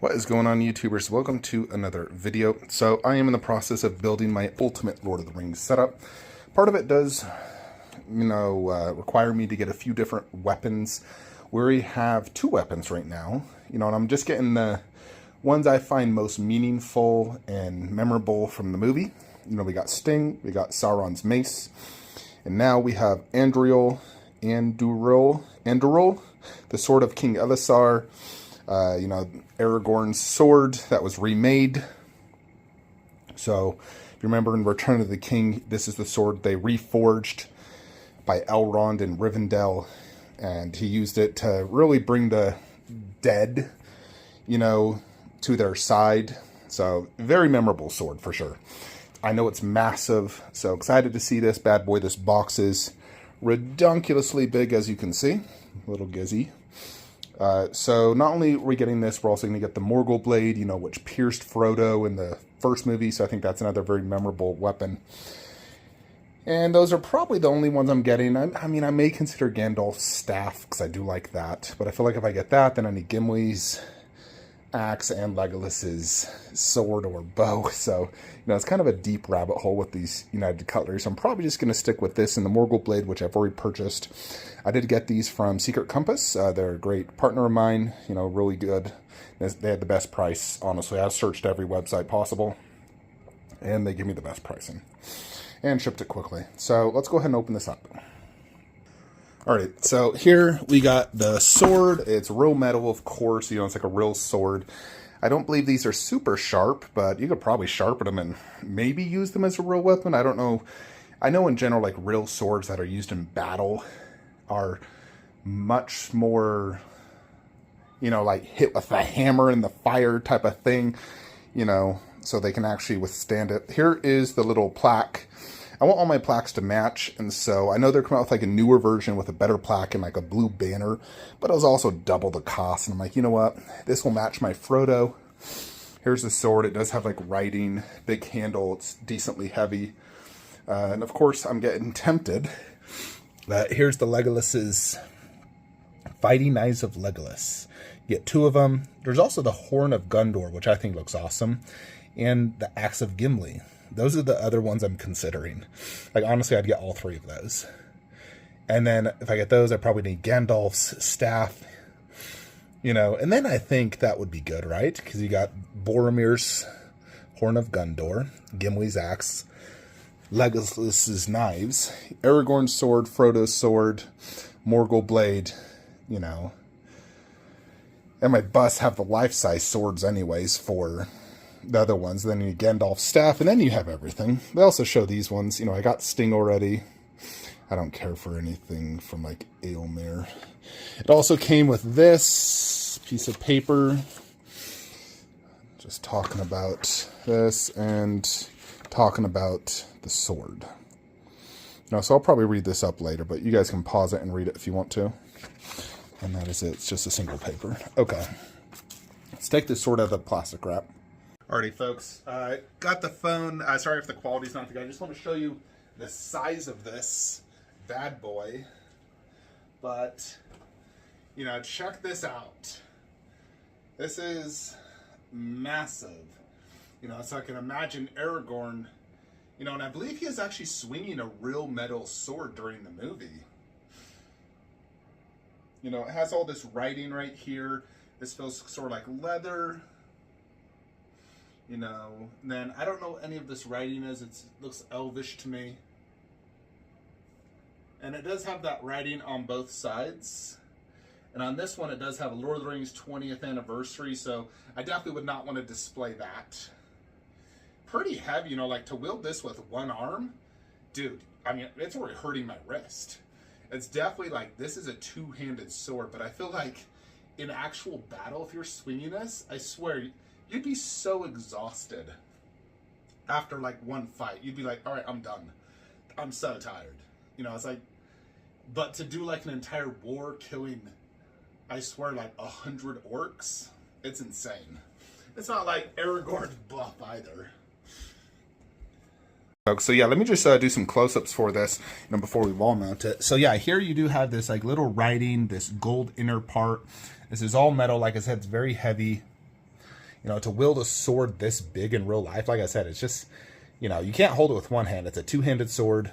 What is going on, YouTubers? Welcome to another video. So I am in the process of building my ultimate Lord of the Rings setup. Part of it does, require me to get a few different weapons. We already have 2 weapons right now, and I'm just getting the ones I find most meaningful and memorable from the movie. We got Sting, we got Sauron's mace, and now we have Anduril, the sword of King Elisar. Aragorn's sword that was remade. So, if you remember in Return of the King, this is the sword they reforged by Elrond in Rivendell, and he used it to really bring the dead, to their side. So, very memorable sword for sure. I know it's massive, so excited to see this bad boy. This box is redonkulously big, as you can see. Little gizzy. So not only are we getting this, we're also going to get the Morgul blade, which pierced Frodo in the first movie. So I think that's another very memorable weapon. And those are probably the only ones I'm getting. I may consider Gandalf's staff because I do like that. But I feel like if I get that, then I need Gimli's axe and Legolas's sword or bow. So, it's kind of a deep rabbit hole with these United Cutlery. So I'm probably just going to stick with this and the Morgul blade, which I've already purchased. I did get these from Secret Compass. They're a great partner of mine, really good. They had the best price, honestly. I searched every website possible, and they give me the best pricing. And shipped it quickly. So let's go ahead and open this up. Alright, so here we got the sword. It's real metal, of course. It's like a real sword. I don't believe these are super sharp, but you could probably sharpen them and maybe use them as a real weapon. I don't know. I know in general, like real swords that are used in battle are much more, like hit with a hammer in the fire type of thing, so they can actually withstand it. Here is the little plaque. I want all my plaques to match, and so I know they're coming out with like a newer version with a better plaque and like a blue banner, but it was also double the cost, and I'm like, you know what, this will match my Frodo. Here's the sword. It does have like writing, big handle, it's decently heavy, and of course I'm getting tempted. Here's the Legolas's Fighting Knives of Legolas. You get 2 of them. There's also the Horn of Gondor, which I think looks awesome, and the Axe of Gimli. Those are the other ones I'm considering. Like, honestly, I'd get all 3 of those. And then, if I get those, I probably need Gandalf's staff. And then I think that would be good, right? Because you got Boromir's Horn of Gondor, Gimli's axe, Legolas's knives, Aragorn's sword, Frodo's sword, Morgul blade, And my busts have the life-size swords anyways for the other ones. Then you need Gandalf's staff, and then you have everything. They also show these ones. I got Sting already. I don't care for anything from like Aelmir. It also came with this piece of paper, just talking about this and talking about the sword. So I'll probably read this up later, but you guys can pause it and read it if you want to. And that is it. It's just a single paper. Okay. Let's take this sword out of the plastic wrap. Alrighty, folks, got the phone. Sorry if the quality's not the good. I just want to show you the size of this bad boy. But, check this out. This is massive. So I can imagine Aragorn, and I believe he is actually swinging a real metal sword during the movie. It has all this writing right here. This feels sort of like leather. Then I don't know what any of this writing is. It looks elvish to me. And it does have that writing on both sides. And on this one, it does have a Lord of the Rings 20th anniversary. So I definitely would not want to display that. Pretty heavy, like to wield this with one arm. Dude, it's already hurting my wrist. It's definitely like, this is a two-handed sword. But I feel like in actual battle, if you're swinging this, I swear, you'd be so exhausted after like one fight. You'd be like, all right, I'm done. I'm so tired. It's like, but to do like an entire war killing, I swear, like 100 orcs, it's insane. It's not like Aragorn's buff either. So yeah, let me just do some close-ups for this, before we wall mount it. So yeah, here you do have this like little writing, this gold inner part. This is all metal. Like I said, it's very heavy. You know, to wield a sword this big in real life, like I said, it's just, you know, you can't hold it with one hand. It's a two-handed sword.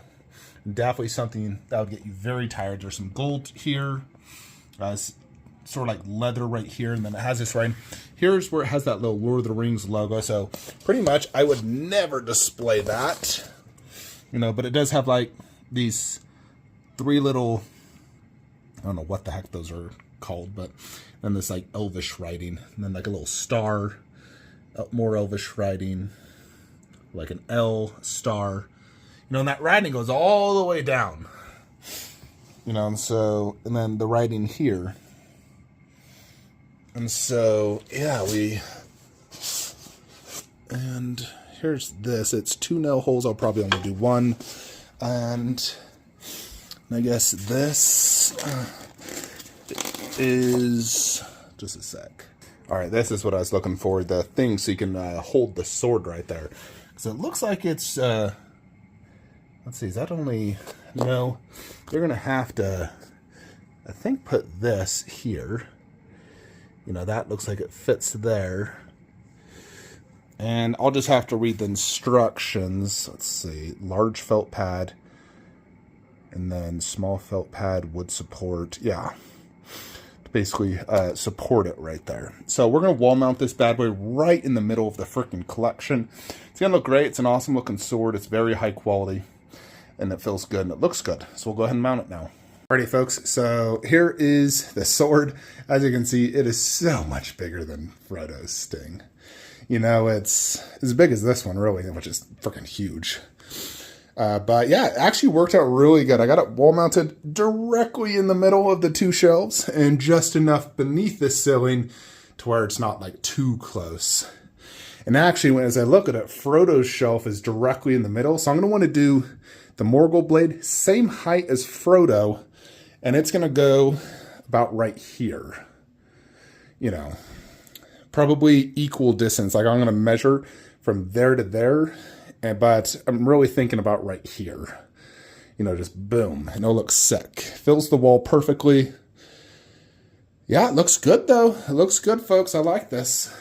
Definitely something that would get you very tired. There's some gold here. Sort of like leather right here, and then it has this right here's where it has that little Lord of the Rings logo. So pretty much I would never display that, you know, but it does have like these 3 little, I don't know what the heck those are called, but then this like elvish writing, and then like a little star, more elvish writing, like an L star, you know, and that writing goes all the way down, you know, and so, and then the writing here. And so, yeah, and here's this. It's 2 nail holes. I'll probably only do 1. And I guess this is, just a sec. All right, this is what I was looking for, the thing so you can hold the sword right there. So it looks like it's, let's see, is that only, no, you're going to have to, I think, put this here. You know, that looks like it fits there. And I'll just have to read the instructions. Let's see. Large felt pad. And then small felt pad would support. Yeah. Basically support it right there. So we're going to wall mount this bad boy right in the middle of the freaking collection. It's going to look great. It's an awesome looking sword. It's very high quality. And it feels good. And it looks good. So we'll go ahead and mount it now. Alrighty, folks, so here is the sword. As you can see, it is so much bigger than Frodo's Sting. You know, it's as big as this one, really, which is freaking huge. But yeah, it actually worked out really good. I got it wall mounted directly in the middle of the 2 shelves and just enough beneath the ceiling to where it's not like too close. And actually, as I look at it, Frodo's shelf is directly in the middle. So I'm going to want to do the Morgul blade, same height as Frodo. And it's going to go about right here, you know, probably equal distance. Like I'm going to measure from there to there, but I'm really thinking about right here, you know, just boom, and it'll look sick. Fills the wall perfectly. Yeah, it looks good though. It looks good, folks. I like this.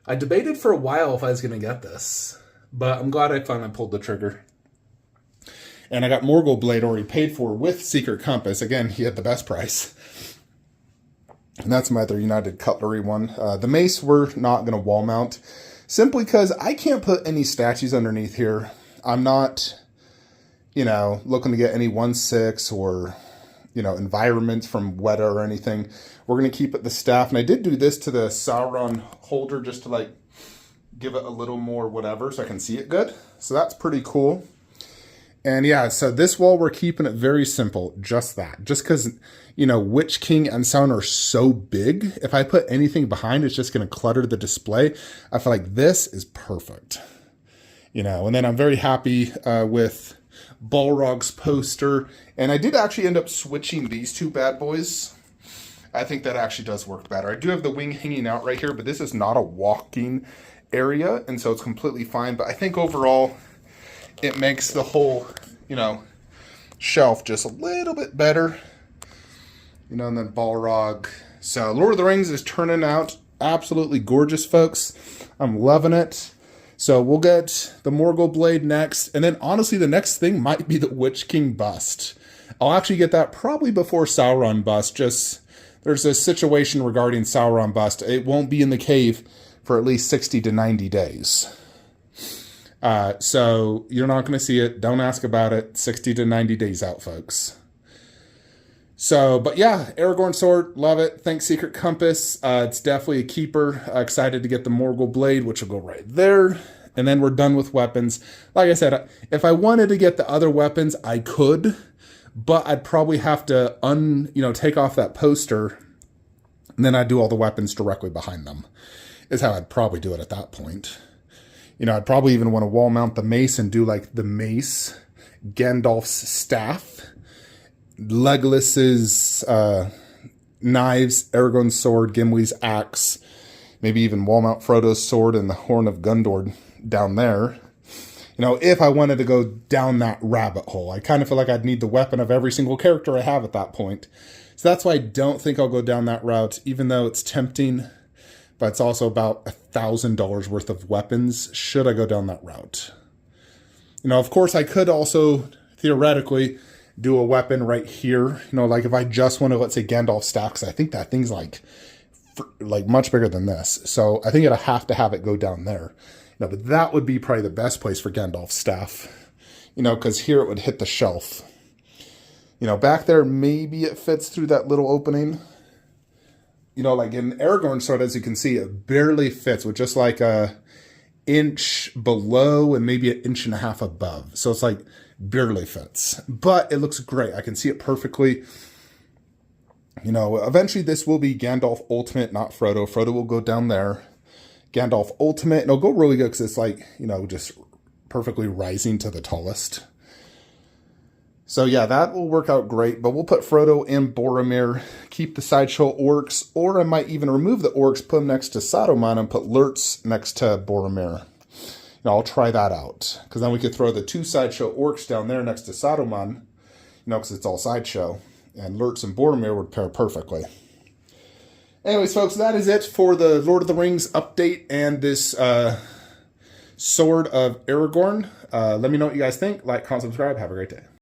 I debated for a while if I was going to get this, but I'm glad I finally pulled the trigger. And I got Morgul blade already paid for with Secret Compass. Again, he had the best price. And that's my other United Cutlery one. The mace we're not going to wall mount. Simply because I can't put any statues underneath here. I'm not, you know, looking to get any 1/6 or, you know, environments from Weta or anything. We're going to keep it the staff. And I did do this to the Sauron holder just to like give it a little more whatever so I can see it good. So that's pretty cool. And yeah, so this wall, we're keeping it very simple. Just that. Just because, you know, Witch King and Sauron are so big. If I put anything behind, it's just going to clutter the display. I feel like this is perfect. You know, and then I'm very happy with Balrog's poster. And I did actually end up switching these 2 bad boys. I think that actually does work better. I do have the wing hanging out right here, but this is not a walking area. And so it's completely fine. But I think overall, it makes the whole, you know, shelf just a little bit better. You know, and then Balrog. So Lord of the Rings is turning out absolutely gorgeous, folks. I'm loving it. So we'll get the Morgul blade next. And then honestly, the next thing might be the Witch King bust. I'll actually get that probably before Sauron bust. Just, there's a situation regarding Sauron bust. It won't be in the cave for at least 60 to 90 days. So you're not going to see it. Don't ask about it. 60 to 90 days out, folks. So, but yeah, Aragorn sword, love it. Thanks, Secret Compass. It's definitely a keeper. Excited to get the Morgul blade, which will go right there. And then we're done with weapons. Like I said, if I wanted to get the other weapons, I could, but I'd probably have to take off that poster, and then I'd do all the weapons directly behind them. Is how I'd probably do it at that point. You know, I'd probably even want to wall mount the mace and do like the mace, Gandalf's staff, Legolas's knives, Aragorn's sword, Gimli's axe, maybe even wall mount Frodo's sword and the Horn of Gondor down there. You know, if I wanted to go down that rabbit hole, I kind of feel like I'd need the weapon of every single character I have at that point. So that's why I don't think I'll go down that route, even though it's tempting. but it's also about $1,000 worth of weapons should I go down that route. You know, of course, I could also theoretically do a weapon right here. You know, like if I just want to, let's say, Gandalf stacks, I think that thing's like much bigger than this. So I think I'd have to have it go down there. You know, but that would be probably the best place for Gandalf's staff. You know, because here it would hit the shelf. You know, back there, maybe it fits through that little opening. You know, like in Aragorn's sword, as you can see, it barely fits with just like a inch below and maybe 1.5 inches above. So it's like barely fits, but it looks great. I can see it perfectly. You know, eventually this will be Gandalf Ultimate, not Frodo. Frodo will go down there. Gandalf Ultimate, and it'll go really good because it's like, you know, just perfectly rising to the tallest. So yeah, that will work out great, but we'll put Frodo in Boromir, keep the Sideshow orcs, or I might even remove the orcs, put them next to Saruman, and put Lurtz next to Boromir. You know, I'll try that out, because then we could throw the 2 Sideshow orcs down there next to Saruman, you know, because it's all Sideshow, and Lurtz and Boromir would pair perfectly. Anyways, folks, that is it for the Lord of the Rings update and this Sword of Aragorn. Let me know what you guys think. Like, comment, subscribe. Have a great day.